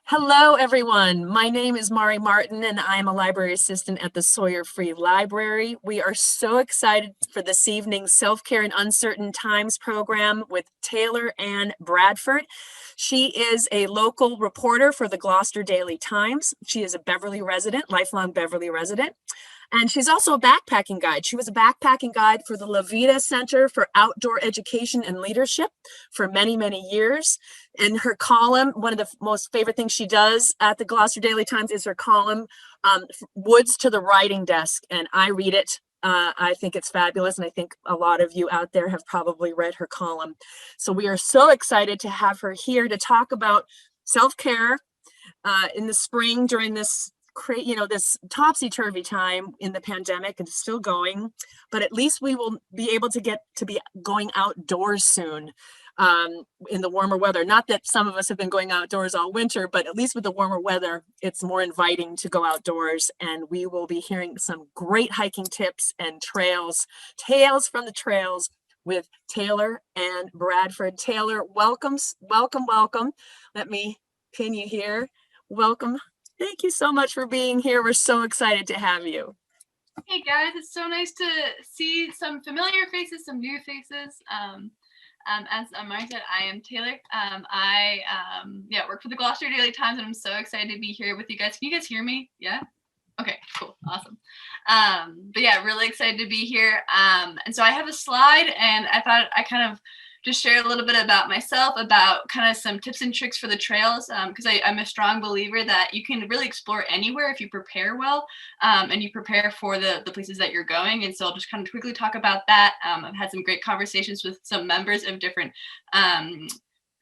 Hello, everyone. My name is Mari Martin, and I'm a library assistant at the Sawyer Free Library. We are so excited for this evening's Self-Care in Uncertain Times program with Taylor Ann Bradford. She is a local reporter for the Gloucester Daily Times. She is a Beverly resident, lifelong Beverly resident. And she's also a backpacking guide. She was a backpacking guide for the La Vida Center for Outdoor Education and Leadership for many, many years. And her column, one of the most favorite things she does at the Gloucester Daily Times is her column, Woods to the Writing Desk. And I read it. I think it's fabulous. And I think a lot of you out there have probably read her column. So we are so excited to have her here to talk about self-care in the spring during this this topsy-turvy time in the pandemic, and still going, but at least we will be able to get to be going outdoors soon in the warmer weather. Not that some of us have been going outdoors all winter, but at least with the warmer weather, it's more inviting to go outdoors. And we will be hearing some great hiking tips and tales from the trails with Taylor Ann Bradford. Taylor, welcome. Let me pin you here. Welcome. Thank you so much for being here. We're so excited to have you. Hey guys, it's so nice to see some familiar faces, some new faces. As Mari said, I am Taylor. I work for the Gloucester Daily Times, and I'm so excited to be here with you guys. Can you guys hear me? Yeah? Okay, cool, awesome. But yeah, really excited to be here. And so I have a slide, and I thought I kind of just share a little bit about myself, about kind of some tips and tricks for the trails, because I'm a strong believer that you can really explore anywhere if you prepare well, and you prepare for the places that you're going. And so I'll just kind of quickly talk about that. I've had some great conversations with some members of different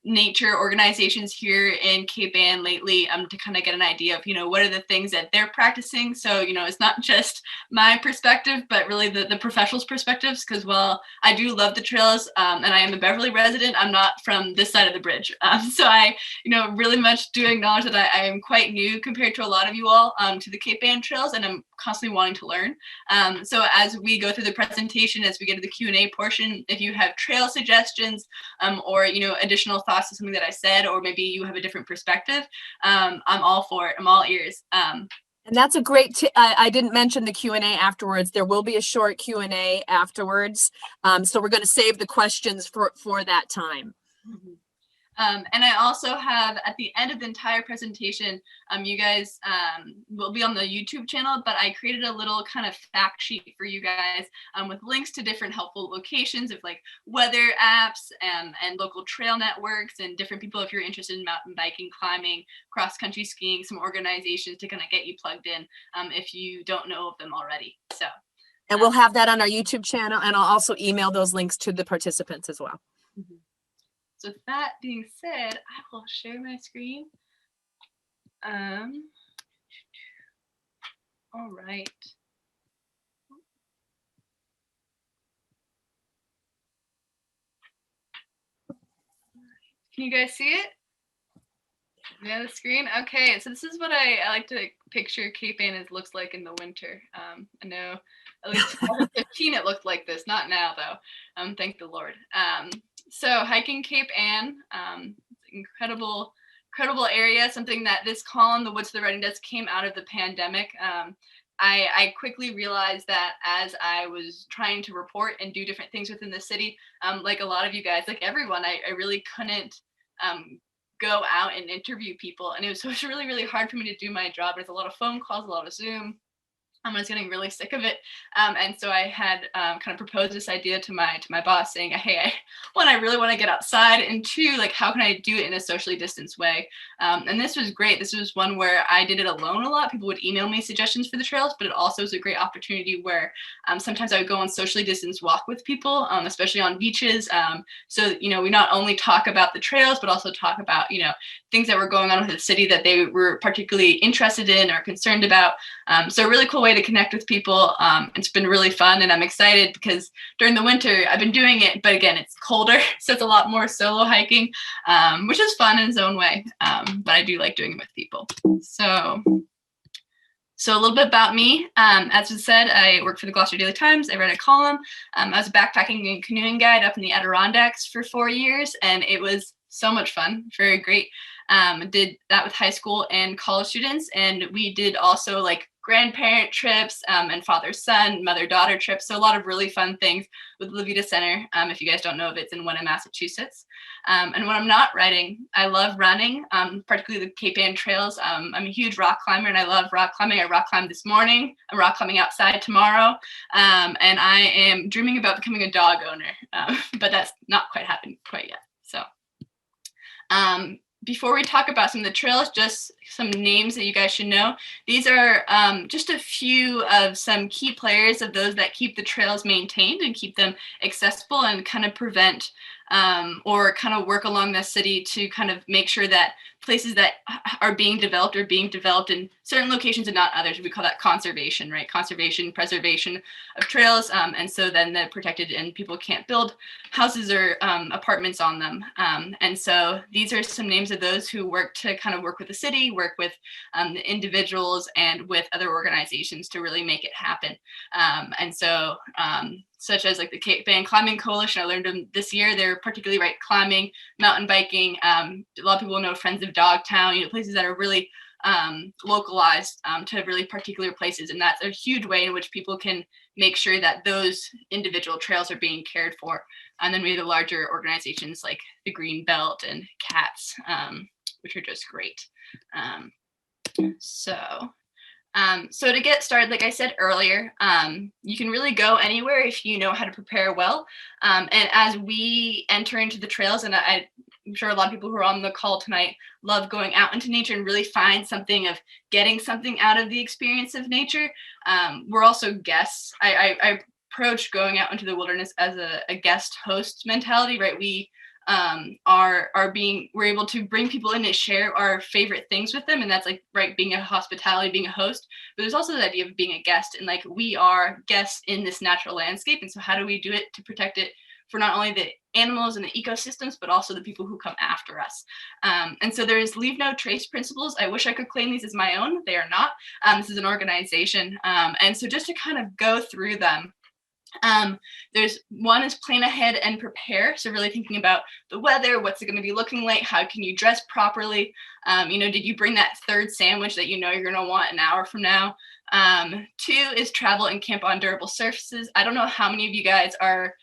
nature organizations here in Cape Ann lately, to kind of get an idea of, what are the things that they're practicing. So, it's not just my perspective, but really the professionals' perspectives, because while I do love the trails, and I am a Beverly resident, I'm not from this side of the bridge. So I, really much do acknowledge that I am quite new compared to a lot of you all to the Cape Ann trails, and I'm constantly wanting to learn. So as we go through the presentation, as we get to the Q&A portion, if you have trail suggestions, or, additional thoughts to something that I said, or maybe you have a different perspective, I'm all for it. I'm all ears. And that's a great I didn't mention the Q&A afterwards. There will be a short Q&A afterwards. So we're going to save the questions for that time. Mm-hmm. And I also have, at the end of the entire presentation, you guys will be on the YouTube channel, but I created a little kind of fact sheet for you guys with links to different helpful locations of like weather apps and local trail networks and different people if you're interested in mountain biking, climbing, cross-country skiing, some organizations to kind of get you plugged in if you don't know of them already. So. And we'll have that on our YouTube channel, and I'll also email those links to the participants as well. Mm-hmm. So with that being said, I will share my screen. All right. Can you guys see it? Yeah, the screen? Okay, so this is what I like to picture Cape Ann as looks like in the winter. I know at least 2015 it looked like this, not now though. Thank the Lord. So hiking Cape Ann, incredible area, something that this column, the Woods to the Writing Desk, came out of the pandemic. I quickly realized that as I was trying to report and do different things within the city, like a lot of you guys, like everyone, I really couldn't go out and interview people. And so it was really, really hard for me to do my job. There's a lot of phone calls, a lot of Zoom. I was getting really sick of it. And so I had kind of proposed this idea to my boss saying, hey, I really want to get outside, and two, like, how can I do it in a socially distanced way? And this was great. This was one where I did it alone a lot. People would email me suggestions for the trails, but it also was a great opportunity where sometimes I would go on socially distanced walk with people, especially on beaches. So, we not only talk about the trails, but also talk about, things that were going on with the city that they were particularly interested in or concerned about. So a really cool way to connect with people. It's been really fun, and I'm excited because during the winter I've been doing it, but again, it's colder, so it's a lot more solo hiking, which is fun in its own way. But I do like doing it with people. So a little bit about me. As was said, I work for the Gloucester Daily Times. I read a column. I was a backpacking and canoeing guide up in the Adirondacks for 4 years, and it was so much fun, very great. Did that with high school and college students. And we did also like grandparent trips and father-son, mother-daughter trips. So a lot of really fun things with the Levita Center. If you guys don't know, it's in Wenham, Massachusetts. And when I'm not writing, I love running, particularly the Cape Ann trails. I'm a huge rock climber and I love rock climbing. I rock climbed this morning. I'm rock climbing outside tomorrow. And I am dreaming about becoming a dog owner, but that's not quite happened quite yet. So before we talk about some of the trails, just some names that you guys should know. These are just a few of some key players of those that keep the trails maintained and keep them accessible and kind of prevent or kind of work along the city to kind of make sure that places that are being developed in certain locations and not others. We call that conservation, right? Conservation, preservation of trails. And so then they're protected and people can't build houses or apartments on them. And so these are some names of those who work to kind of work with the city, work with the individuals and with other organizations to really make it happen. And so such as like the Cape Ann Climbing Coalition, I learned them this year. They're particularly right climbing, mountain biking. A lot of people know Friends of Dogtown, places that are really localized to really particular places. And that's a huge way in which people can make sure that those individual trails are being cared for. And then we have the larger organizations like the Green Belt and CATS, which are just great. So to get started, like I said earlier, you can really go anywhere if you know how to prepare well. And as we enter into the trails, and I'm sure a lot of people who are on the call tonight love going out into nature and really find something of getting something out of the experience of nature. We're also guests. I approach going out into the wilderness as a guest host mentality, right? We're able to bring people in and share our favorite things with them, and that's like right being a hospitality, being a host. But there's also the idea of being a guest, and like we are guests in this natural landscape, and so how do we do it to protect it for not only the animals and the ecosystems but also the people who come after us? And so there's leave no trace principles. I wish I could claim these as my own. They are not. This is an organization, and so just to kind of go through them. There's one is plan ahead and prepare. So really thinking about the weather, what's it going to be looking like? How can you dress properly? Did you bring that third sandwich that you're going to want an hour from now? 2 is travel and camp on durable surfaces. I don't know how many of you guys are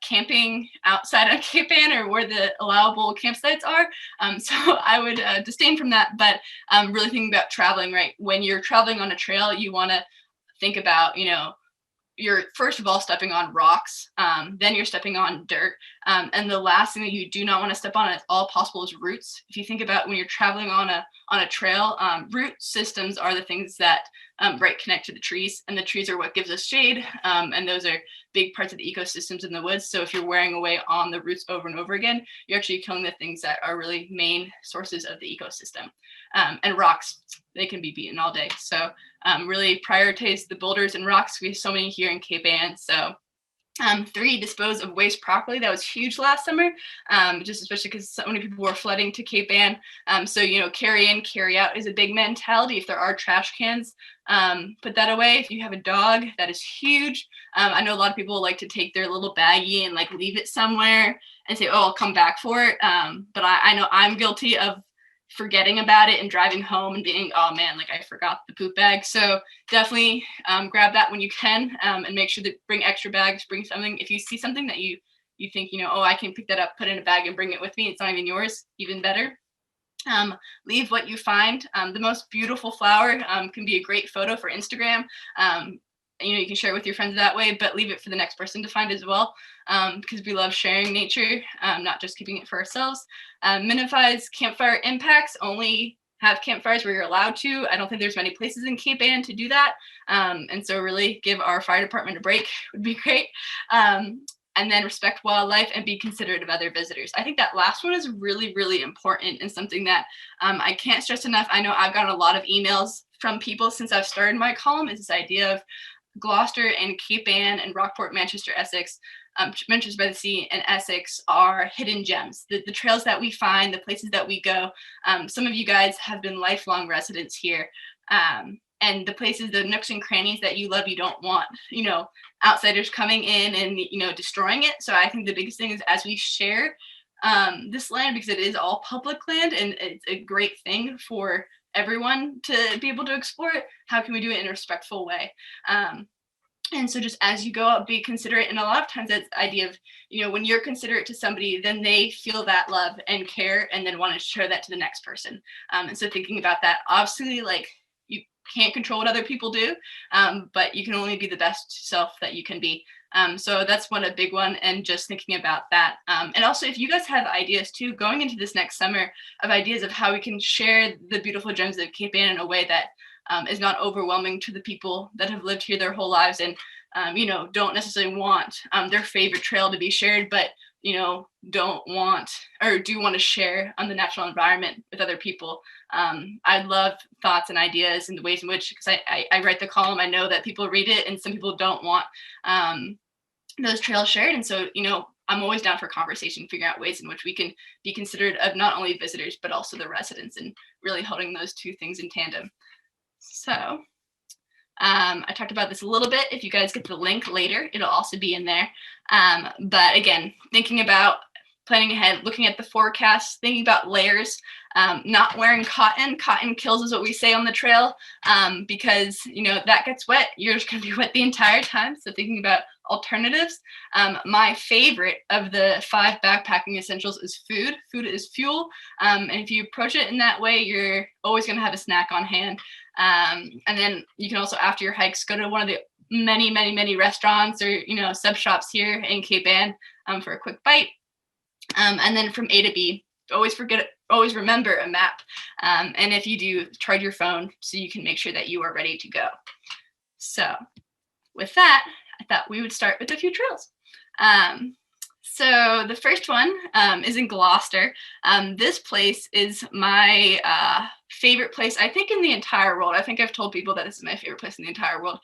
camping outside of Cape Ann or where the allowable campsites are. So I would disdain from that, but really thinking about traveling, right? When you're traveling on a trail, you want to think about, you're first of all stepping on rocks, then you're stepping on dirt. And the last thing that you do not want to step on as all possible is roots. If you think about when you're traveling on a trail, root systems are the things that connect to the trees, and the trees are what gives us shade. And those are big parts of the ecosystems in the woods. So if you're wearing away on the roots over and over again, you're actually killing the things that are really main sources of the ecosystem. And rocks, they can be beaten all day. So really prioritize the boulders and rocks. We have so many here in Cape Ann. So 3, dispose of waste properly. That was huge last summer, just especially because so many people were flooding to Cape Ann. So, carry in, carry out is a big mentality. If there are trash cans, put that away. If you have a dog, that is huge. I know a lot of people like to take their little baggie and like leave it somewhere and say, oh, I'll come back for it. But I know I'm guilty of forgetting about it and driving home and being, oh man, like I forgot the poop bag. So definitely grab that when you can, and make sure that bring extra bags, bring something. If you see something that you think, oh, I can pick that up, put it in a bag and bring it with me, it's not even yours, even better. Leave what you find. The most beautiful flower can be a great photo for Instagram. You can share it with your friends that way, but leave it for the next person to find as well, because we love sharing nature, not just keeping it for ourselves. Minimize campfire impacts. Only have campfires where you're allowed to. I don't think there's many places in Cape Ann to do that. And so really give our fire department a break would be great. And then respect wildlife and be considerate of other visitors. I think that last one is really, really important and something that I can't stress enough. I know I've gotten a lot of emails from people since I've started my column, is this idea of Gloucester and Cape Ann and Rockport, Manchester, Essex, Manchester by the Sea and Essex are hidden gems. The trails that we find, the places that we go. Some of you guys have been lifelong residents here. And the places, the nooks and crannies that you love, you don't want, outsiders coming in and, destroying it. So I think the biggest thing is as we share this land, because it is all public land and it's a great thing for everyone to be able to explore it. How can we do it in a respectful way? And so just as you go out, be considerate. And a lot of times that's the idea of, when you're considerate to somebody, then they feel that love and care and then want to share that to the next person. And so thinking about that, obviously, like, you can't control what other people do, but you can only be the best self that you can be. So that's a big one, and just thinking about that. And also, if you guys have ideas too, going into this next summer, of ideas of how we can share the beautiful gems of Cape Ann in a way that is not overwhelming to the people that have lived here their whole lives and, don't necessarily want their favorite trail to be shared, but, don't want or do want to share on the natural environment with other people. I love thoughts and ideas and the ways in which, because I write the column, I know that people read it and some people don't want those trails shared. And so, I'm always down for conversation, figuring out ways in which we can be considerate of not only visitors, but also the residents, and really holding those two things in tandem. So I talked about this a little bit. If you guys get the link later, it'll also be in there. But again, thinking about planning ahead, looking at the forecast, thinking about layers, not wearing cotton. Cotton kills is what we say on the trail, because, that gets wet. You're just going to be wet the entire time. So thinking about alternatives. My favorite of the 5 backpacking essentials is food. Food is fuel. And if you approach it in that way, you're always going to have a snack on hand. And then you can also, after your hikes, go to one of the many, many, many restaurants or, sub shops here in Cape Ann for a quick bite. And then from A to B, always remember a map. And if you do, charge your phone so you can make sure that you are ready to go. So with that, I thought we would start with a few trails. So the first one is in Gloucester. This place is my favorite place, I think, in the entire world. I think I've told people that this is my favorite place in the entire world,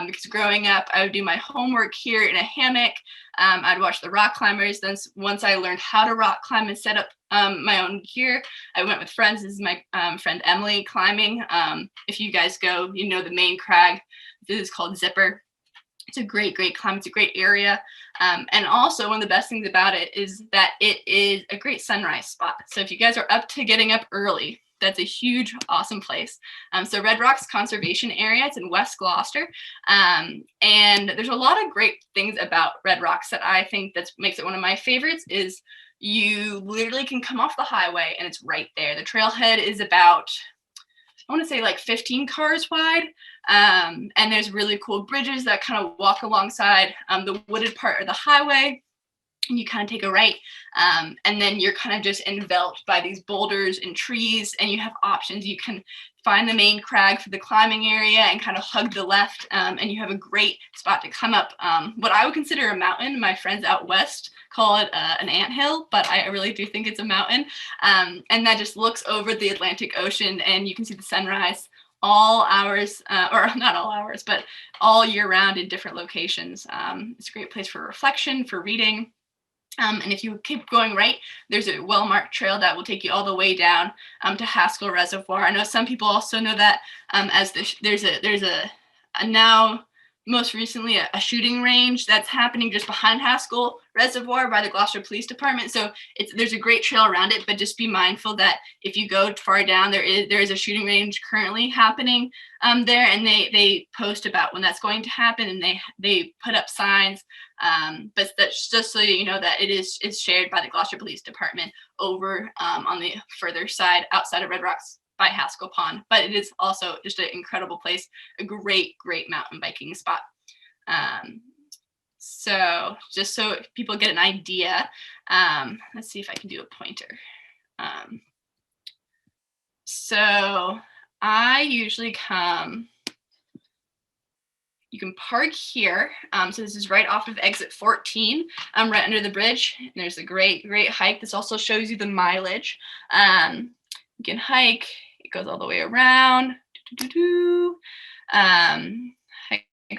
because growing up, I would do my homework here in a hammock. I'd watch the rock climbers. Then once I learned how to rock climb and set up my own gear, I went with friends. This is my friend Emily climbing. If you guys go, the main crag. This is called Zipper. It's a great, great climb. It's a great area. And also one of the best things about it is that it is a great sunrise spot. So if you guys are up to getting up early, that's a huge, awesome place. So Red Rock's conservation area, it's in West Gloucester. And there's a lot of great things about Red Rocks that I think that makes it one of my favorites is you literally can come off the highway and it's right there. The trailhead is about, I want to say, like 15 cars wide. And there's really cool bridges that kind of walk alongside the wooded part of the highway. And you kind of take a right, and then you're kind of just enveloped by these boulders and trees, and you have options. You can find the main crag for the climbing area and kind of hug the left, and you have a great spot to come up what I would consider a mountain. My friends out west call it an anthill, but I really do think it's a mountain, and that just looks over the Atlantic Ocean, and you can see the sunrise all hours, or not all hours, but all year round in different locations. It's a great place for reflection, for reading. And if you keep going right, there's a well-marked trail that will take you all the way down to Haskell Reservoir. I know some people also know that as there's a now most recently a shooting range that's happening just behind Haskell Reservoir by the Gloucester Police Department. So there's a great trail around it, but just be mindful that if you go far down, there is a shooting range currently happening there, and they post about when that's going to happen, and they put up signs. But that's just so you know that it's shared by the Gloucester Police Department over on the further side outside of Red Rocks by Haskell Pond. But it is also just an incredible place, a great, great mountain biking spot. So just so people get an idea, let's see if I can do a pointer. So I usually come, you can park here. So this is right off of exit 14, right under the bridge. And there's a great, great hike. This also shows you the mileage. You can hike, it goes all the way around.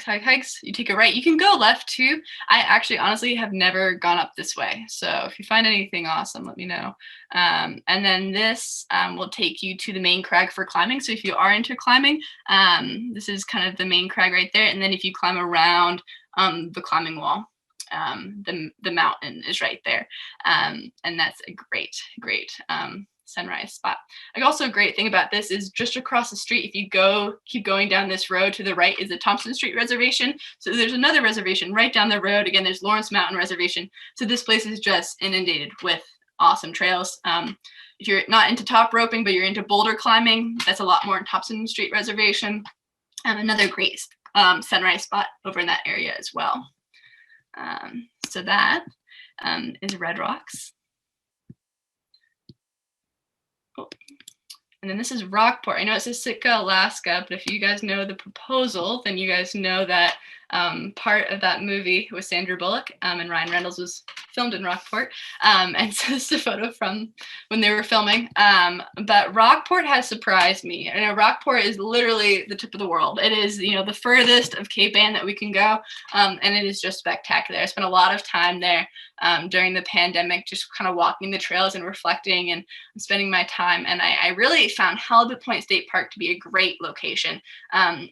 Hikes, you take a right. You can go left too. I actually honestly have never gone up this way. So if you find anything awesome, let me know. And then this will take you to the main crag for climbing. So if you are into climbing, this is kind of the main crag right there. And then if you climb around the climbing wall, the mountain is right there. And that's a great sunrise spot. Also, a great thing about this is just across the street, if you keep going down this road, to the right is the Thompson Street Reservation. So there's another reservation right down the road. Again, there's Lawrence Mountain Reservation. So this place is just inundated with awesome trails. If you're not into top roping, but you're into boulder climbing, that's a lot more in Thompson Street Reservation. Another great sunrise spot over in that area as well. So that is Red Rocks. Oh. And then this is Rockport. I know it says Sitka, Alaska, but if you guys know the proposal, then you guys know that part of that movie with Sandra Bullock and Ryan Reynolds was filmed in Rockport. And so this is a photo from when they were filming. But Rockport has surprised me. I know Rockport is literally the tip of the world. It is, the furthest of Cape Ann that we can go. And it is just spectacular. I spent a lot of time there during the pandemic, just kind of walking the trails and reflecting and spending my time. And I really found Halibut Point State Park to be a great location.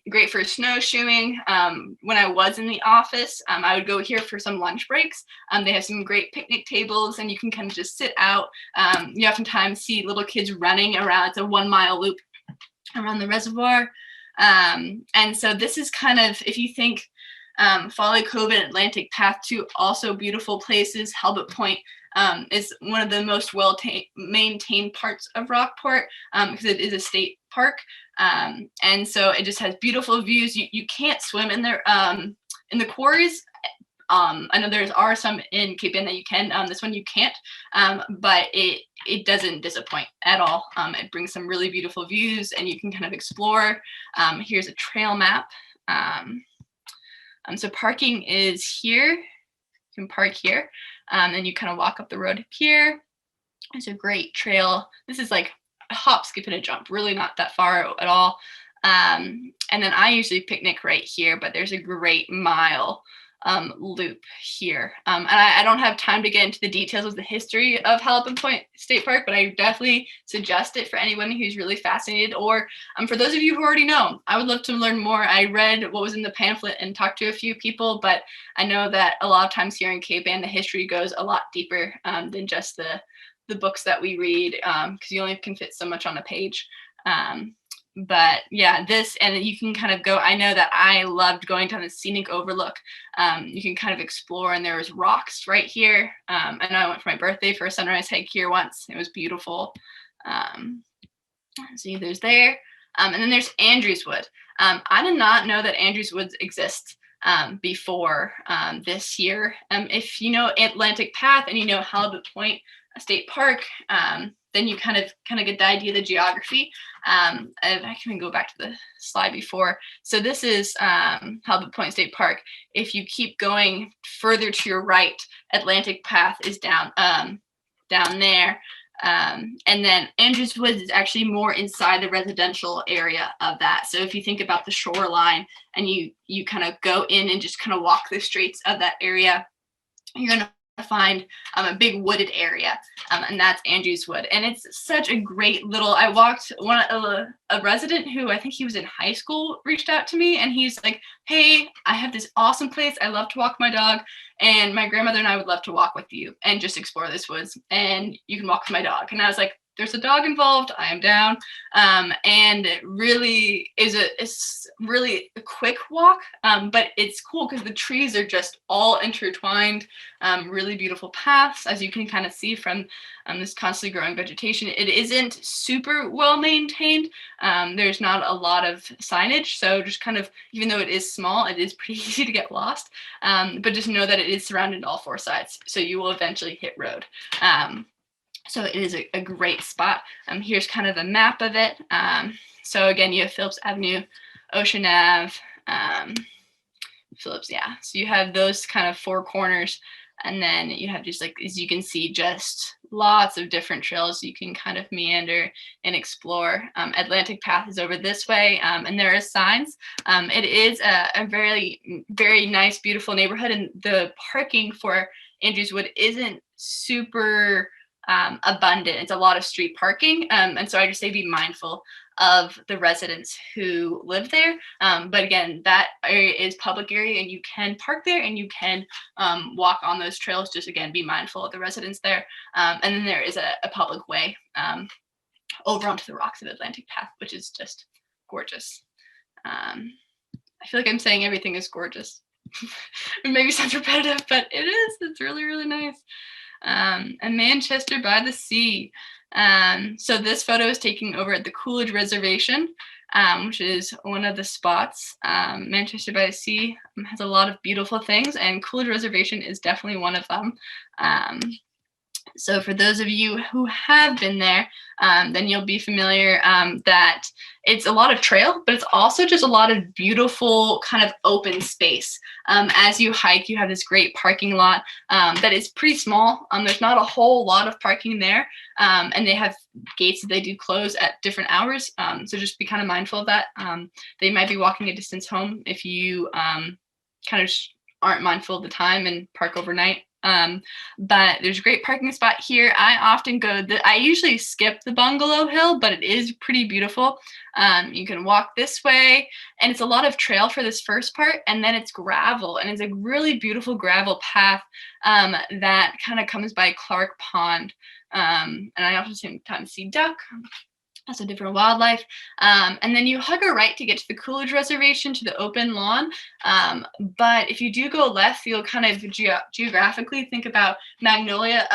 Great for snowshoeing. When I was in the office, I would go here for some lunch breaks. They have some great picnic tables and you can kind of just sit out. You oftentimes see little kids running around. It's a 1 mile loop around the reservoir. And so this is kind of, if you think Folly Cove and Atlantic Path, two also beautiful places. Halibut Point is one of the most well-maintained parts of Rockport because it is a state park. And so it just has beautiful views. You can't swim in there in the quarries. I know there are some in Cape Ann that you can. This one you can't, but it doesn't disappoint at all. It brings some really beautiful views and you can kind of explore. Here's a trail map. So parking is here. You can park here, and you kind of walk up the road here. It's a great trail. This is like a hop, skip, and a jump. Really not that far at all. And then I usually picnic right here, but there's a great mile loop here. And I don't have time to get into the details of the history of Halibut Point State Park, but I definitely suggest it for anyone who's really fascinated, or for those of you who already know. I would love to learn more. I read what was in the pamphlet and talked to a few people, but I know that a lot of times here in Cape Ann, the history goes a lot deeper than just the books that we read, because you only can fit so much on a page. But yeah, this, and you can kind of go, I know that I loved going down the scenic overlook. You can kind of explore, and there's rocks right here. I know I went for my birthday for a sunrise hike here once. It was beautiful. See, there's there. And then there's Andrews Wood. I did not know that Andrews Woods exists before this year. If you know Atlantic Path and you know Halibut Point State Park, then you kind of get the idea of the geography. I can go back to the slide before. So this is Halibut Point State Park. If you keep going further to your right, Atlantic Path is down there. And then Andrews Woods is actually more inside the residential area of that. So if you think about the shoreline and you kind of go in and just kind of walk the streets of that area, you're going to find a big wooded area, and that's Andrews Wood. And it's such a great little, I walked, a resident who I think he was in high school reached out to me, and he's like, hey, I have this awesome place. I love to walk my dog, and my grandmother and I would love to walk with you and just explore this woods, and you can walk with my dog. And I was like, there's a dog involved, I am down. And it really it's really a quick walk, but it's cool because the trees are just all intertwined, really beautiful paths, as you can kind of see from this constantly growing vegetation. It isn't super well maintained. There's not a lot of signage, so just kind of, even though it is small, it is pretty easy to get lost, but just know that it is surrounded on all four sides, so you will eventually hit road. So it is a great spot. Here's kind of a map of it. So again, you have Phillips Avenue, Ocean Ave, Phillips, yeah. So you have those kind of four corners, and then you have just, like, as you can see, just lots of different trails you can kind of meander and explore. Atlantic Path is over this way, and there are signs. It is a very, very nice, beautiful neighborhood, and the parking for Andrews Wood isn't super abundant. It's a lot of street parking. And so I just say be mindful of the residents who live there. But again, that area is public area and you can park there and you can walk on those trails. Just again, be mindful of the residents there. And then there is a public way over onto the rocks of Atlantic Path, which is just gorgeous. I feel like I'm saying everything is gorgeous. It maybe sounds repetitive, but it is. It's really, really nice. And Manchester by the Sea. So this photo is taken over at the Coolidge Reservation, which is one of the spots. Manchester by the Sea has a lot of beautiful things, and Coolidge Reservation is definitely one of them. So for those of you who have been there, then you'll be familiar that it's a lot of trail, but it's also just a lot of beautiful kind of open space. As you hike, you have this great parking lot that is pretty small. There's not a whole lot of parking there, and they have gates that they do close at different hours. So just be kind of mindful of that. They might be walking a distance home if you kind of aren't mindful of the time and park overnight. But there's a great parking spot here. I often I usually skip the Bungalow Hill, but it is pretty beautiful. You can walk this way, and it's a lot of trail for this first part, and then it's gravel, and it's a really beautiful gravel path that kind of comes by Clark Pond. And I often sometimes see duck. Also different wildlife. And then you hug a right to get to the Coolidge Reservation, to the open lawn. But if you do go left, you'll kind of geographically think about Magnolia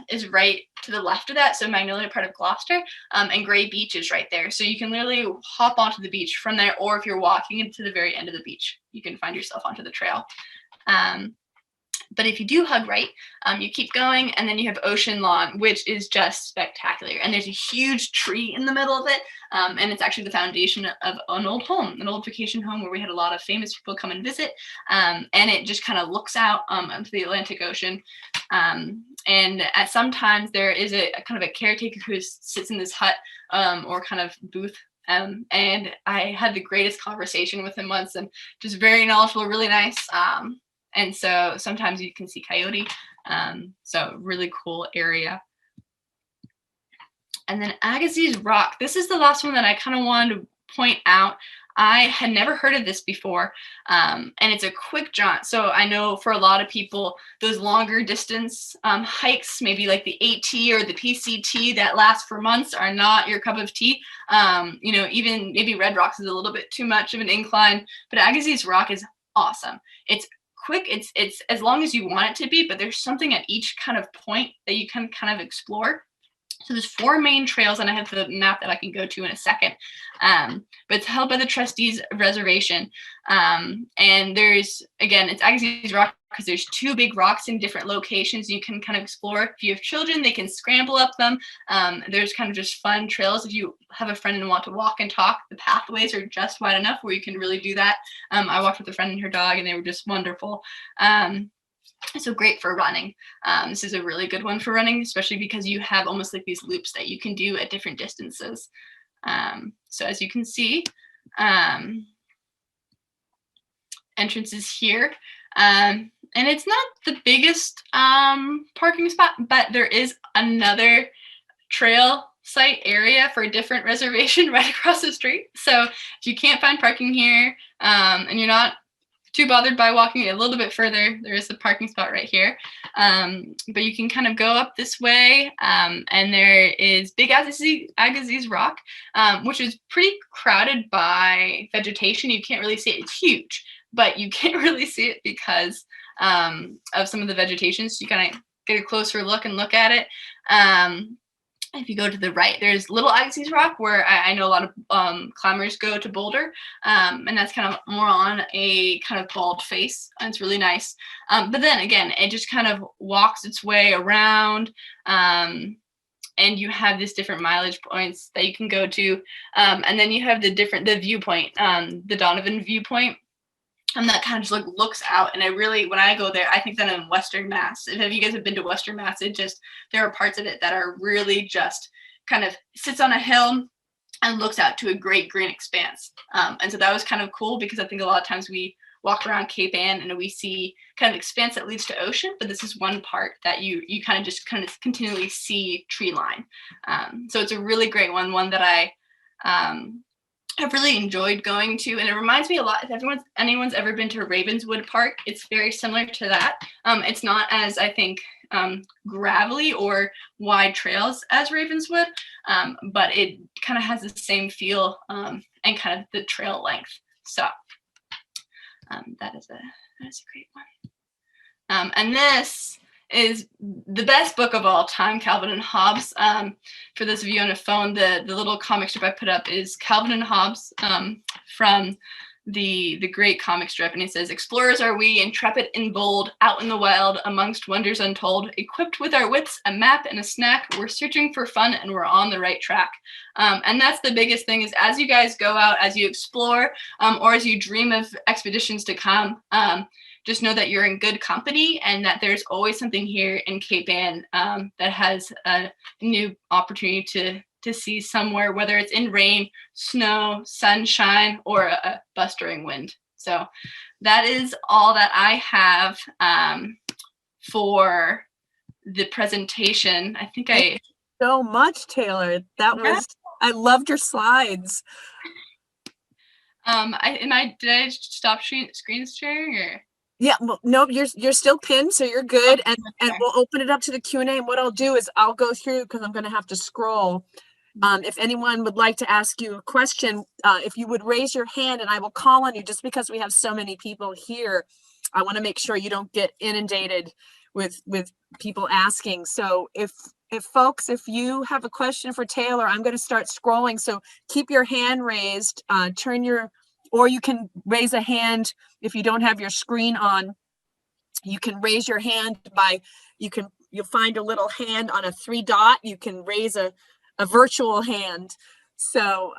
is right to the left of that. So Magnolia, part of Gloucester, and Gray Beach is right there. So you can literally hop onto the beach from there, or if you're walking into the very end of the beach, you can find yourself onto the trail. But if you do hug right, you keep going, and then you have Ocean Lawn, which is just spectacular. And there's a huge tree in the middle of it, and it's actually the foundation of an old home, an old vacation home where we had a lot of famous people come and visit. And it just kind of looks out onto the Atlantic Ocean. And at sometimes there is a kind of a caretaker who sits in this hut or kind of booth. And I had the greatest conversation with him once, and just very knowledgeable, really nice. And so sometimes you can see coyote. So really cool area. And then Agassiz Rock. This is the last one that I kind of wanted to point out. I had never heard of this before, and it's a quick jaunt. So I know for a lot of people, those longer distance hikes, maybe like the AT or the PCT that last for months, are not your cup of tea. Even maybe Red Rocks is a little bit too much of an incline, but Agassiz Rock is awesome. It's quick, it's as long as you want it to be, but there's something at each kind of point that you can kind of explore. So there's 4 main trails, and I have the map that I can go to in a second. But it's held by the Trustees Reservation. And there's, again, it's Agassiz Rock because there's 2 big rocks in different locations you can kind of explore. If you have children, they can scramble up them. There's kind of just fun trails. If you have a friend and want to walk and talk, the pathways are just wide enough where you can really do that. I walked with a friend and her dog, and they were just wonderful. So great for running. This is a really good one for running, especially because you have almost like these loops that you can do at different distances. So as you can see, entrance is here. And it's not the biggest parking spot, but there is another trail site area for a different reservation right across the street. So if you can't find parking here and you're not too bothered by walking a little bit further, there is a parking spot right here. But you can kind of go up this way, and there is Big Agassiz Rock, which is pretty crowded by vegetation. You can't really see it. It's huge, but you can't really see it because of some of the vegetation. So you kind of get a closer look and look at it. If you go to the right, there's Little Agassiz Rock, where I know a lot of climbers go to boulder, and that's kind of more on a kind of bald face, and it's really nice. But then again, it just kind of walks its way around, and you have this different mileage points that you can go to, and then you have the viewpoint, the Donovan viewpoint. And that kind of just looks out, and when I go there, I think that in Western Mass. If you guys have been to Western Mass, there are parts of it that are really just kind of sits on a hill and looks out to a great green expanse. And so that was kind of cool because I think a lot of times we walk around Cape Ann and we see kind of expanse that leads to ocean, but this is one part that you kind of continually see tree line. So it's a really great one that I have really enjoyed going to, and it reminds me a lot, if anyone's ever been to Ravenswood Park, it's very similar to that. It's not as, I think, gravelly or wide trails as Ravenswood, but it kind of has the same feel and kind of the trail length. So that is a great one. And this is the best book of all time, Calvin and Hobbes. For those of you on a phone, the little comic strip I put up is Calvin and Hobbes from the great comic strip, and it says, "Explorers are we, intrepid and bold, out in the wild, amongst wonders untold, equipped with our wits, a map and a snack, we're searching for fun and we're on the right track." And that's the biggest thing, is as you guys go out, as you explore, or as you dream of expeditions to come, just know that you're in good company and that there's always something here in Cape Ann that has a new opportunity to see somewhere, whether it's in rain, snow, sunshine, or a blustering wind. So that is all that I have for the presentation. I think Thank you so much, Taylor. I loved your slides. Did I stop screen sharing or? Yeah, well, nope, you're still pinned, so you're good. And we'll open it up to the Q&A. And what I'll do is I'll go through, because I'm going to have to scroll. If anyone would like to ask you a question, if you would raise your hand and I will call on you, just because we have so many people here. I want to make sure you don't get inundated with people asking. So if folks, if you have a question for Taylor, I'm going to start scrolling. So keep your hand raised, or you can raise a hand if you don't have your screen on. You can raise your hand you'll find a little hand on a 3 dot. You can raise a virtual hand. So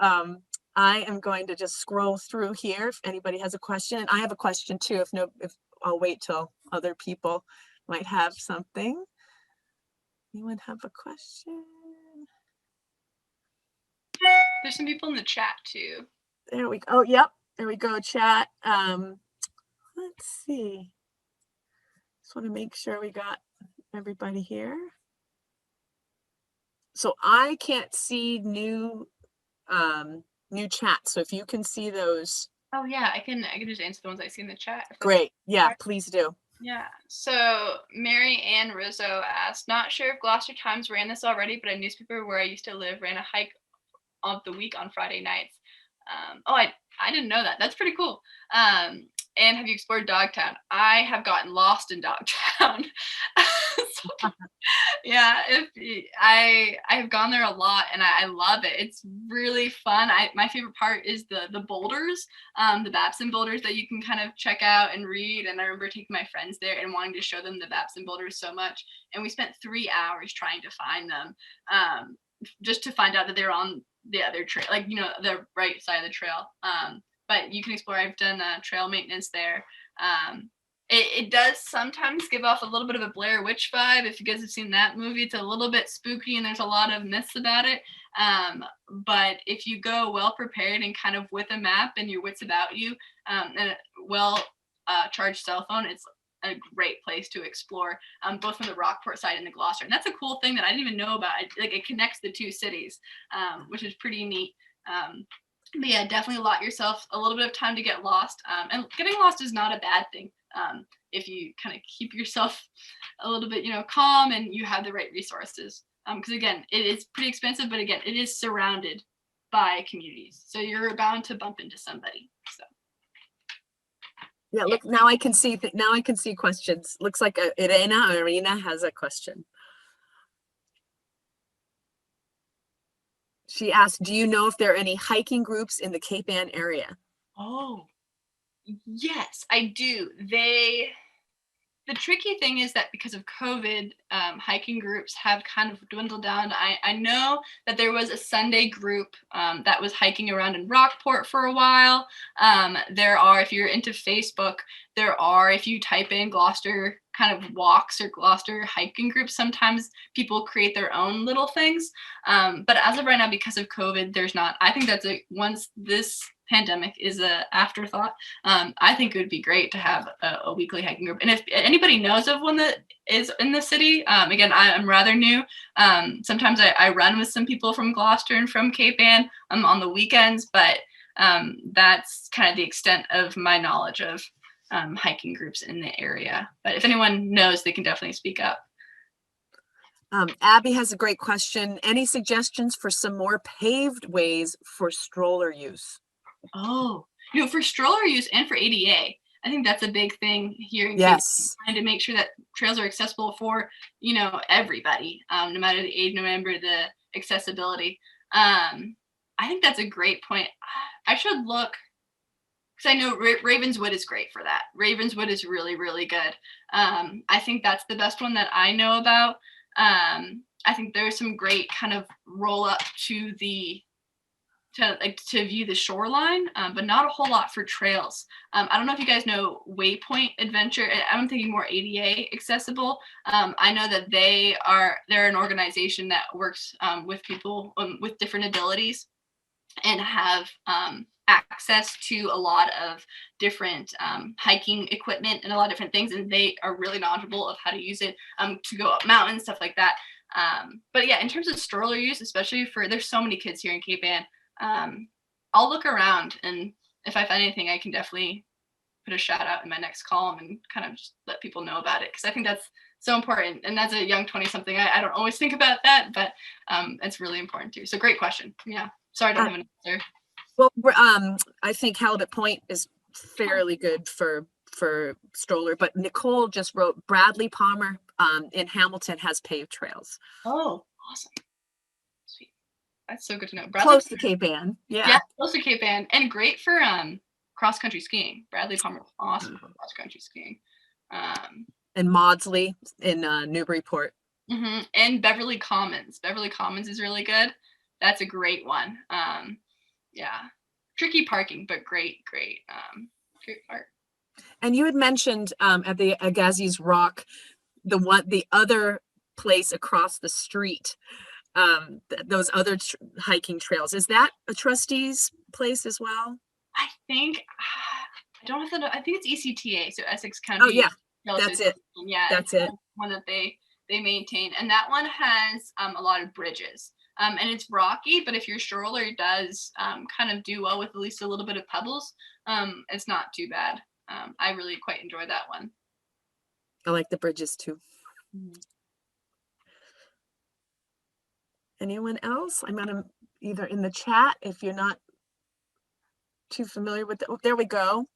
I am going to just scroll through here if anybody has a question. And I have a question too, if I'll wait till other people might have something. Anyone have a question? There's some people in the chat too. There we go. Oh, yep. There we go, chat. Let's see. Just want to make sure we got everybody here. So I can't see new chats. So if you can see those. Oh yeah, I can just answer the ones I see in the chat. Great. Yeah, please do. Yeah. So Mary Ann Rizzo asked, "Not sure if Gloucester Times ran this already, but a newspaper where I used to live ran a hike of the week on Friday nights." I didn't know that. That's pretty cool. And have you explored Dogtown? I have gotten lost in Dogtown. So, yeah, I have gone there a lot and I love it. It's really fun. My favorite part is the boulders, the Babson boulders that you can kind of check out and read. And I remember taking my friends there and wanting to show them the Babson boulders so much. And we spent 3 hours trying to find them, just to find out that they're on the other trail, like, the right side of the trail. But you can explore. I've done trail maintenance there. It does sometimes give off a little bit of a Blair Witch vibe. If you guys have seen that movie, it's a little bit spooky and there's a lot of myths about it. But if you go well prepared and kind of with a map and your wits about you, and a well charged cell phone, it's a great place to explore, both from the Rockport side and the Gloucester. And that's a cool thing that I didn't even know about. It connects the two cities, which is pretty neat. But yeah, definitely allot yourself a little bit of time to get lost. And getting lost is not a bad thing. If you kind of keep yourself a little bit, calm and you have the right resources. Because again, it is pretty expensive, but again, it is surrounded by communities. So you're bound to bump into somebody. So. Yeah, look, now I can see questions. Looks like Irina has a question. She asked, "Do you know if there are any hiking groups in the Cape Ann area?" Oh, yes, I do. The tricky thing is that because of COVID, hiking groups have kind of dwindled down. I know that there was a Sunday group that was hiking around in Rockport for a while. There are, if you're into Facebook, if you type in Gloucester kind of walks or Gloucester hiking groups, sometimes people create their own little things. But as of right now, because of COVID, there's not. I think once this pandemic is a afterthought. I think it would be great to have a weekly hiking group. And if anybody knows of one that is in the city, again, I'm rather new. Sometimes I run with some people from Gloucester and from Cape Ann on the weekends, but that's kind of the extent of my knowledge of hiking groups in the area. But if anyone knows, they can definitely speak up. Abby has a great question. Any suggestions for some more paved ways for stroller use? Oh, for stroller use and for ADA, I think that's a big thing here in Yes. Cape, trying to make sure that trails are accessible for, everybody, no matter the age, no matter the accessibility. I think that's a great point. I should look, because I know Ravenswood is great for that. Ravenswood is really, really good. I think that's the best one that I know about. I think there's some great kind of roll up to view the shoreline, but not a whole lot for trails. I don't know if you guys know Waypoint Adventure. I'm thinking more ADA accessible. I know that they're an organization that works with people with different abilities and have access to a lot of different hiking equipment and a lot of different things, and they are really knowledgeable of how to use it to go up mountains, stuff like that. But yeah, in terms of stroller use, especially there's so many kids here in Cape Ann, I'll look around, and if I find anything, I can definitely put a shout out in my next column and kind of just let people know about it, because I think that's so important. And as a young 20-something, I don't always think about that, but it's really important too. So great question. Yeah, sorry I don't have an answer. Well, I think Halibut Point is fairly good for stroller, but Nicole just wrote Bradley Palmer in Hamilton has paved trails. Oh, awesome. Sweet. That's so good to know. Close to Cape Ann. Yeah, close to Cape Ann, and great for cross country skiing. Bradley Palmer, awesome for cross country skiing. And Maudsley in Newburyport. And Beverly Commons. Beverly Commons is really good. That's a great one. Yeah, tricky parking, but great park. And you had mentioned at the Agassiz Rock, the other place across the street, those other hiking trails. Is that a trustee's place as well? I think I don't have to know. I think it's ECTA, so Essex County. Oh yeah, that's it. Yeah, that's it. One that they maintain, and that one has a lot of bridges. And it's rocky, but if your stroller does kind of do well with at least a little bit of pebbles, it's not too bad. I really quite enjoy that one. I like the bridges too. Anyone else? I'm gonna either in the chat if you're not too familiar with it. Oh, there we go.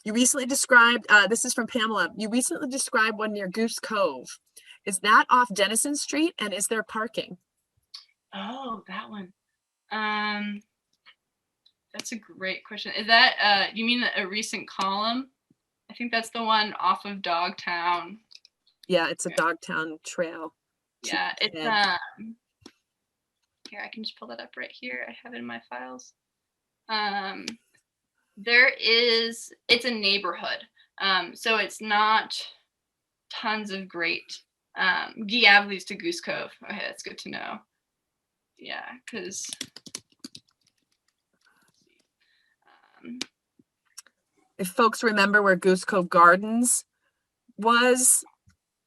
You recently described, this is from Pamela. You recently described one near Goose Cove. Is that off Denison Street, and is there parking? Oh, that one. That's a great question. Is that you mean a recent column? I think that's the one off of Dogtown. Yeah, it's a Dogtown trail. Yeah, it's here, I can just pull that up right here. I have it in my files. It's a neighborhood. So it's not tons of great Gee Ave leads to Goose Cove. Okay, that's good to know. Yeah, because if folks remember where Goose Cove Gardens was,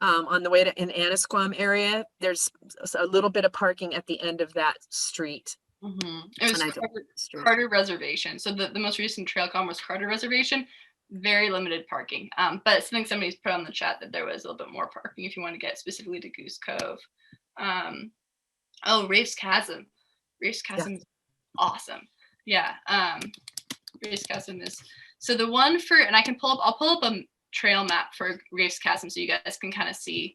on the way to in Annisquam area, there's a little bit of parking at the end of that street. It was Carter Reservation. So the most recent trail column was Carter Reservation. Very limited parking. But I think somebody's put on the chat that there was a little bit more parking if you want to get specifically to Goose Cove. Rafe's Chasm. Rafe's Chasm is awesome. Yeah. Rafe's Chasm is so the one for, and I'll pull up a trail map for Rafe's Chasm so you guys can kind of see.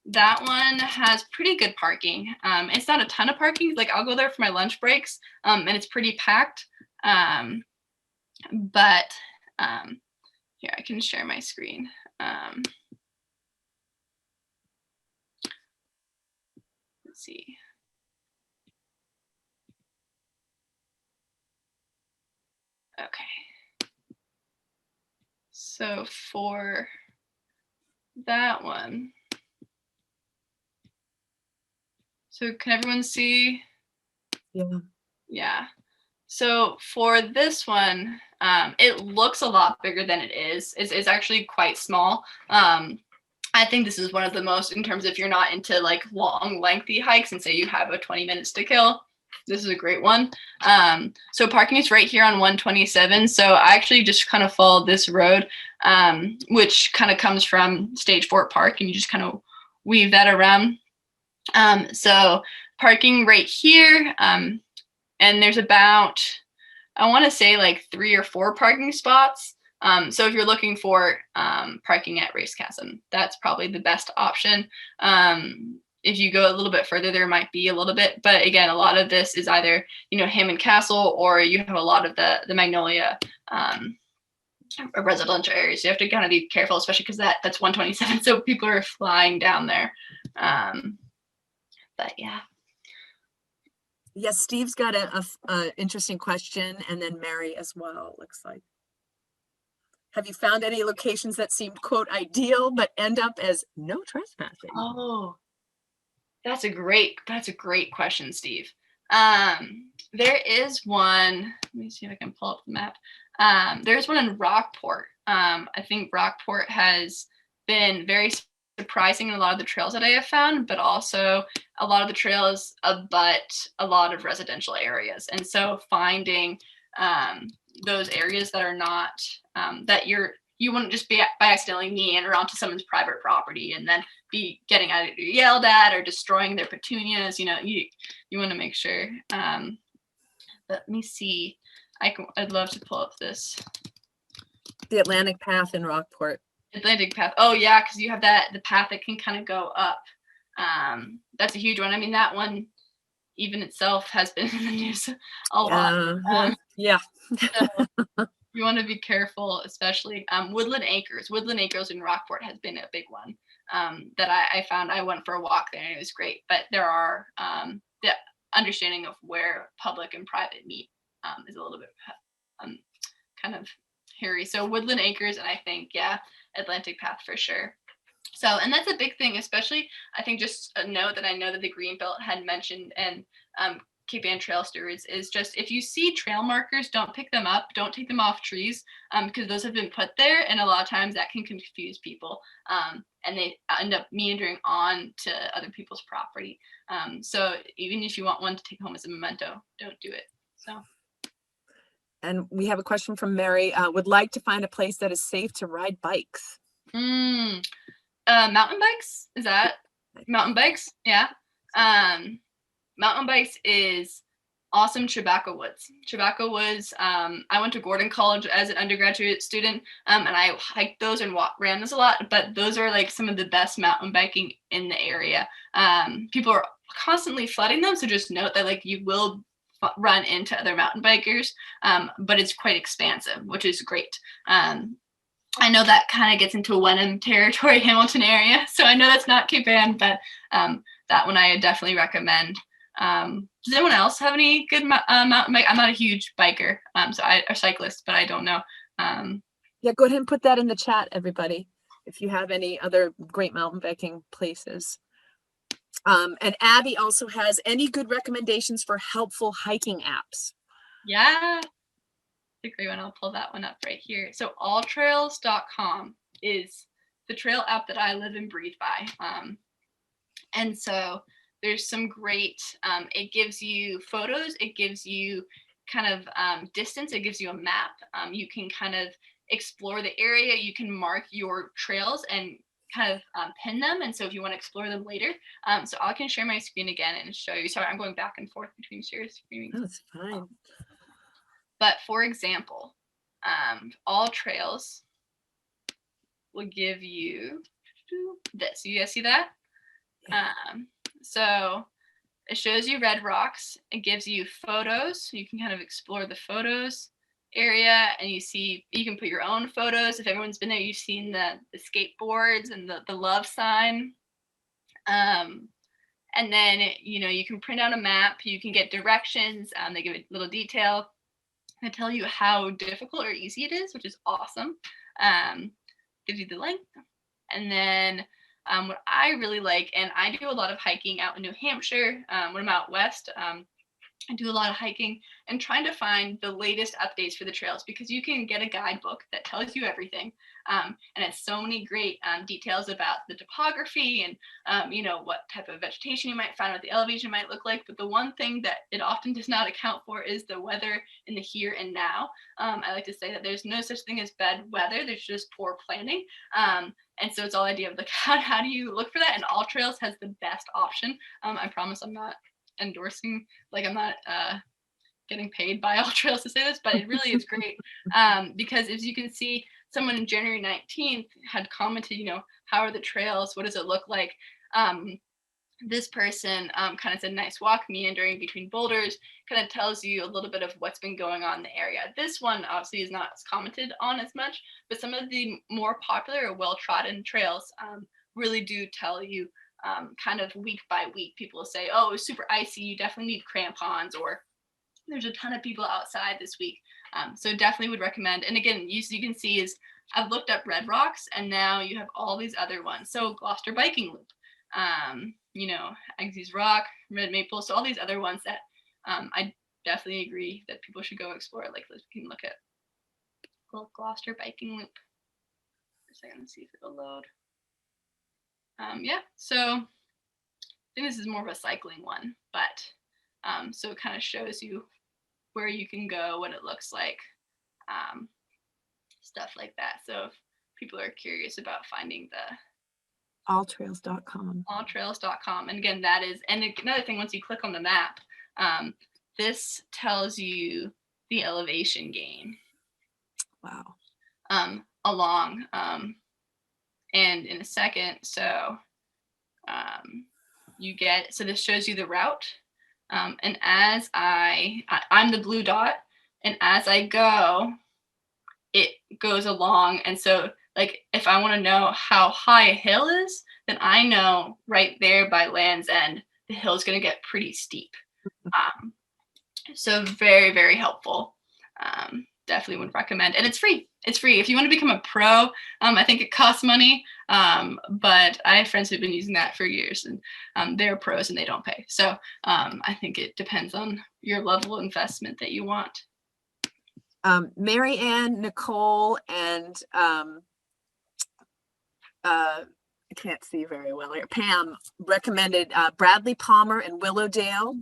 That one has pretty good parking. It's not a ton of parking. Like I'll go there for my lunch breaks, and it's pretty packed. But here I can share my screen. Let's see. Okay. So for that one, so can everyone see? Yeah. Yeah. So for this one, it looks a lot bigger than it is. It's actually quite small. I think this is one of the most, in terms of if you're not into like long, lengthy hikes and say you have a 20 minutes to kill, this is a great one. So parking is right here on 127. So I actually just kind of followed this road, which kind of comes from Stage Fort Park, and you just kind of weave that around. So parking right here, and there's about, I want to say like 3 or 4 parking spots. So if you're looking for parking at Race Chasm, that's probably the best option. If you go a little bit further, there might be a little bit, but again, a lot of this is either, Hammond Castle, or you have a lot of the Magnolia residential areas. You have to kind of be careful, especially because that's 127, so people are flying down there. But yeah. Yes, Steve's got a interesting question, and then Mary as well, looks like. Have you found any locations that seem, quote, ideal, but end up as no trespassing? Oh, that's a great question, Steve. There is one, let me see if I can pull up the map. There's one in Rockport. I think Rockport has been very surprising in a lot of the trails that I have found, but also a lot of the trails abut a lot of residential areas. And so finding those areas that are not, that you wouldn't just be by accidentally meander onto someone's private property and then be getting either yelled at or destroying their petunias. You want to make sure. Let me see. I'd love to pull up this. The Atlantic Path in Rockport. Atlantic Path. Oh yeah, because you have the path that can kind of go up. That's a huge one. I mean, that one even itself has been in the news a lot. Yeah. So you want to be careful, especially Woodland Acres. Woodland Acres in Rockport has been a big one that I found. I went for a walk there and it was great. But there are the understanding of where public and private meet is a little bit kind of hairy. So Woodland Acres, and I think, yeah, Atlantic Path for sure. So, and that's a big thing, especially, I think, just a note that I know that the Greenbelt had mentioned, and Cape Ann Trail Stewards, is just, if you see trail markers, don't pick them up, don't take them off trees, because those have been put there, and a lot of times that can confuse people, and they end up meandering on to other people's property. So even if you want one to take home as a memento, don't do it. So. And we have a question from Mary. Would like to find a place that is safe to ride bikes. Mountain bikes? Is that mountain bikes? Yeah. Mountain bikes is awesome. Tobacco Woods. I went to Gordon College as an undergraduate student, and I hiked those and ran those a lot. But those are like some of the best mountain biking in the area. People are constantly flooding them, so just note that like you will run into other mountain bikers, but it's quite expansive, which is great. I know that kind of gets into Wenham territory, Hamilton area, so I know that's not Cape Ann, but that one I definitely recommend. Does anyone else have any good mountain bike? I'm not a huge biker, a cyclist, but I don't know. Yeah, go ahead and put that in the chat, everybody, if you have any other great mountain biking places. And Abby also has any good recommendations for helpful hiking apps. Yeah, a great one. I'll pull that one up right here. So alltrails.com is the trail app that I live and breathe by. And so there's some great, it gives you photos, it gives you kind of distance, it gives you a map. You can kind of explore the area, you can mark your trails and kind of pin them. And so if you want to explore them later, so I can share my screen again and show you. Sorry, I'm going back and forth between share screens. Oh, that's fine. But for example, All Trails will give you this. You guys see that? So it shows you red rocks. It gives you photos. So you can kind of explore the photos area, and you can put your own photos. If everyone's been there, you've seen the skateboards and the love sign. And then, you can print out a map. You can get directions. They give a little detail. They tell you how difficult or easy it is, which is awesome. Gives you the length. And then what I really like, and I do a lot of hiking out in New Hampshire when I'm out west, I do a lot of hiking and trying to find the latest updates for the trails, because you can get a guidebook that tells you everything. And it's so many great details about the topography and, what type of vegetation you might find, what the elevation might look like. But the one thing that it often does not account for is the weather in the here and now. I like to say that there's no such thing as bad weather. There's just poor planning. And so it's all idea of like, how do you look for that? And All Trails has the best option. I promise I'm not endorsing, like I'm not getting paid by All Trails to say this, but it really is great, because as you can see, someone in January 19th had commented, how are the trails, what does it look like? This person kind of said, nice walk, meandering between boulders, kind of tells you a little bit of what's been going on in the area. This one obviously is not commented on as much, but some of the more popular or well-trodden trails really do tell you kind of week by week. People will say, oh, it was super icy, you definitely need crampons, or there's a ton of people outside this week. So definitely would recommend. And again, you can see is I've looked up Red Rocks, and now you have all these other ones. So Gloucester Biking Loop, Agassiz Rock, Red Maple. So all these other ones that I definitely agree that people should go explore. Like we can look at Gloucester Biking Loop for a second and see if it'll load. So I think this is more of a cycling one, but so it kind of shows you where you can go, what it looks like, stuff like that. So if people are curious about finding the alltrails.com. alltrails.com. And again, that is, and another thing, once you click on the map, this tells you the elevation gain. Wow. Along, and in a second, so you get, so this shows you the route. And as I'm the blue dot, and as I go, it goes along. And so like, if I want to know how high a hill is, then I know right there by Land's End, the hill is going to get pretty steep. So very, very helpful. Definitely would recommend. And it's free. It's free. If you want to become a pro, I think it costs money. But I have friends who've been using that for years, and they're pros and they don't pay. So I think it depends on your level of investment that you want. Mary Ann, Nicole, and I can't see very well here. Pam recommended Bradley Palmer and Willowdale,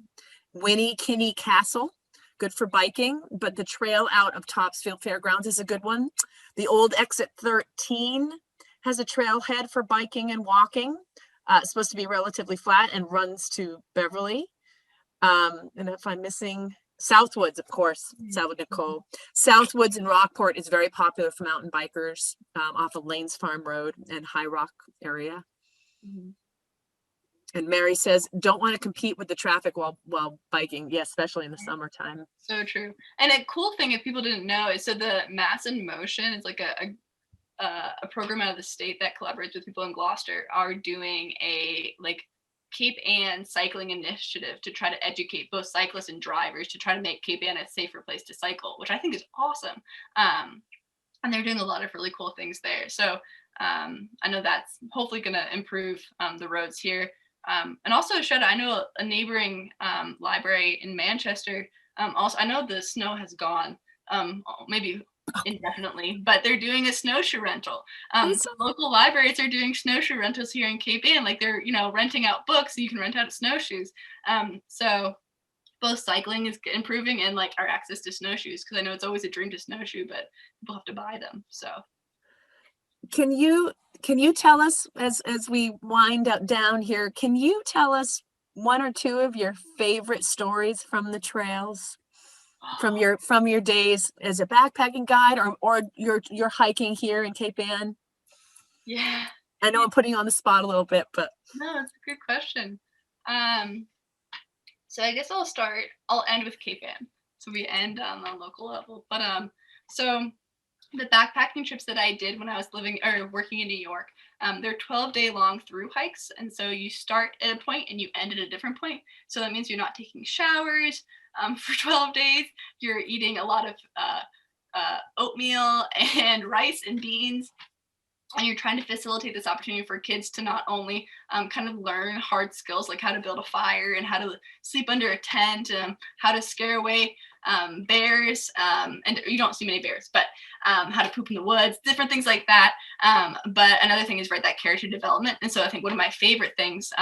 Winnie Kinney Castle. Good for biking, but the trail out of Topsfield Fairgrounds is a good one. The old Exit 13 has a trailhead for biking and walking. It's supposed to be relatively flat and runs to Beverly. And if I'm missing, Southwoods, of course, South Nicole. Southwoods in Rockport is very popular for mountain bikers off of Lanes Farm Road and High Rock area. Mm-hmm. And Mary says, don't want to compete with the traffic while biking. Yeah, especially in the summertime. So true. And a cool thing, if people didn't know, is so the Mass in Motion is like a program out of the state that collaborates with people in Gloucester, are doing a like Cape Ann cycling initiative to try to educate both cyclists and drivers to try to make Cape Ann a safer place to cycle, which I think is awesome. And they're doing a lot of really cool things there. So I know that's hopefully going to improve the roads here. And also I know a neighboring library in Manchester. Also, I know the snow has gone, maybe indefinitely, but they're doing a snowshoe rental. So local libraries are doing snowshoe rentals here in Cape Ann. Like they're, renting out books, so you can rent out snowshoes. So both cycling is improving and like our access to snowshoes, because I know it's always a dream to snowshoe, but people have to buy them. So. Can you tell us, as we wind up down here, can you tell us one or two of your favorite stories from the trails, from your days as a backpacking guide, or your hiking here in Cape Ann? Yeah. I know I'm putting you on the spot a little bit, but no, it's a good question. So I guess I'll end with Cape Ann. So we end on the local level. But so the backpacking trips that I did when I was living or working in New York, they're 12-day long through hikes. And so you start at a point and you end at a different point. So that means you're not taking showers for 12 days. You're eating a lot of oatmeal and rice and beans. and you're trying to facilitate this opportunity for kids to not only kind of learn hard skills like how to build a fire and how to sleep under a tent, how to scare away bears, and you don't see many bears, but how to poop in the woods, different things like that. But another thing is, right, that character development. And so I think one of my favorite things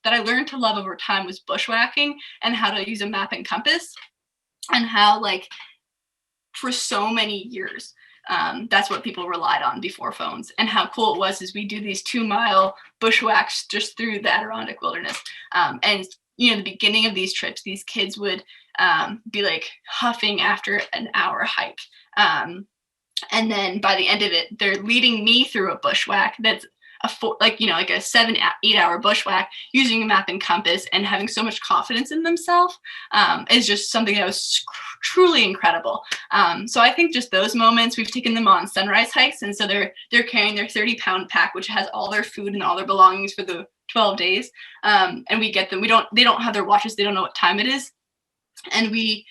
that I learned to love over time was bushwhacking and how to use a map and compass, and how, like, for so many years, that's what people relied on before phones. And how cool it was is we do these 2-mile bushwhacks just through the Adirondack wilderness. And you know, the beginning of these trips, these kids would be like huffing after an hour hike. And then by the end of it, they're leading me through a bushwhack that's like a 7-8 hour bushwhack using a map and compass, and having so much confidence in themselves is just something that was truly incredible. So I think just those moments, we've taken them on sunrise hikes, and so they're carrying their 30-pound pack, which has all their food and all their belongings for the 12 days. And we get them. They don't have their watches. They don't know what time it is, and we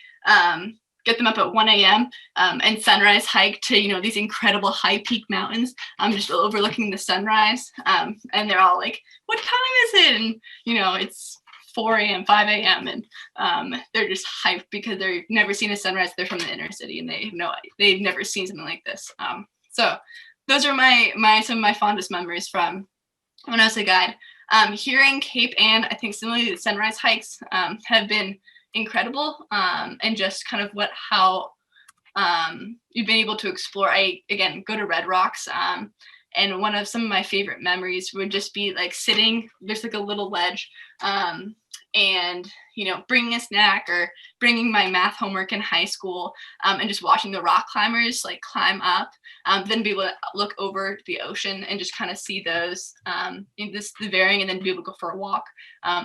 get them up at 1 a.m. And sunrise hike to, you know, these incredible high peak mountains, just overlooking the sunrise. And they're all like, "What time is it?" And, you know, it's 4 a.m., 5 a.m. And they're just hyped because they've never seen a sunrise. They're from the inner city, and they've never seen something like this. So those are some of my fondest memories from when I was a guide. Here in Cape Ann, I think similarly the sunrise hikes have been incredible, and just kind of how you've been able to explore. I, again, go to Red Rocks, and one of some of my favorite memories would just be like sitting, there's like a little ledge, and, you know, bringing a snack or bringing my math homework in high school, and just watching the rock climbers like climb up, then be able to look over the ocean and just kind of see those the varying, and then be able to go for a walk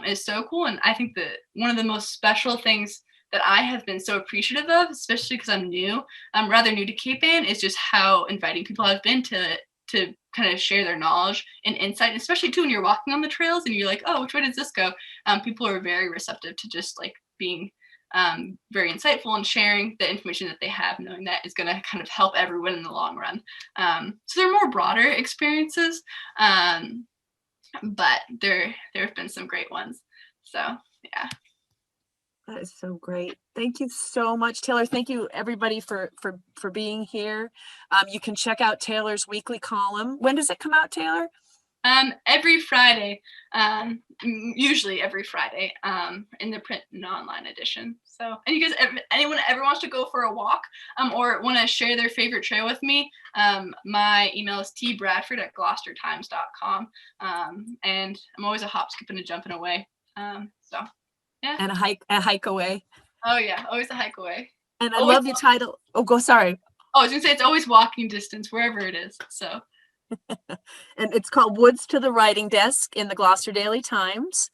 is so cool. And I think that one of the most special things that I have been so appreciative of, especially because I'm rather new to Cape Ann, is just how inviting people have been to kind of share their knowledge and insight, especially too when you're walking on the trails and you're like, "Oh, which way does this go?" People are very receptive to just like being very insightful and sharing the information that they have, knowing that is going to kind of help everyone in the long run. So they're more broader experiences, but there have been some great ones. So yeah. That is so great. Thank you so much, Taylor. Thank you, everybody, for being here. You can check out Taylor's weekly column. When does it come out, Taylor? Every Friday, usually every Friday, in the print and online edition. So, and you guys, anyone ever wants to go for a walk, or want to share their favorite trail with me, my email is tbradford@gloucestertimes.com. And I'm always a hop, skipping, and jumping away. So. Yeah. And a hike away. Oh yeah, always a hike away. And I love your title. Oh, sorry. Oh, I was gonna say it's always walking distance wherever it is. So. And it's called Woods to the Writing Desk in the Gloucester Daily Times.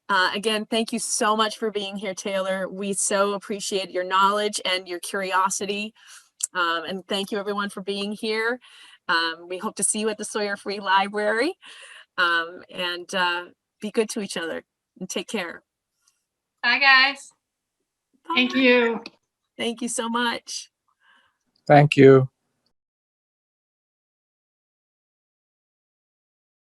Again, thank you so much for being here, Taylor. We so appreciate your knowledge and your curiosity. And thank you, everyone, for being here. We hope to see you at the Sawyer Free Library. And be good to each other and take care. Bye, guys. Thank you. Thank you so much. Thank you.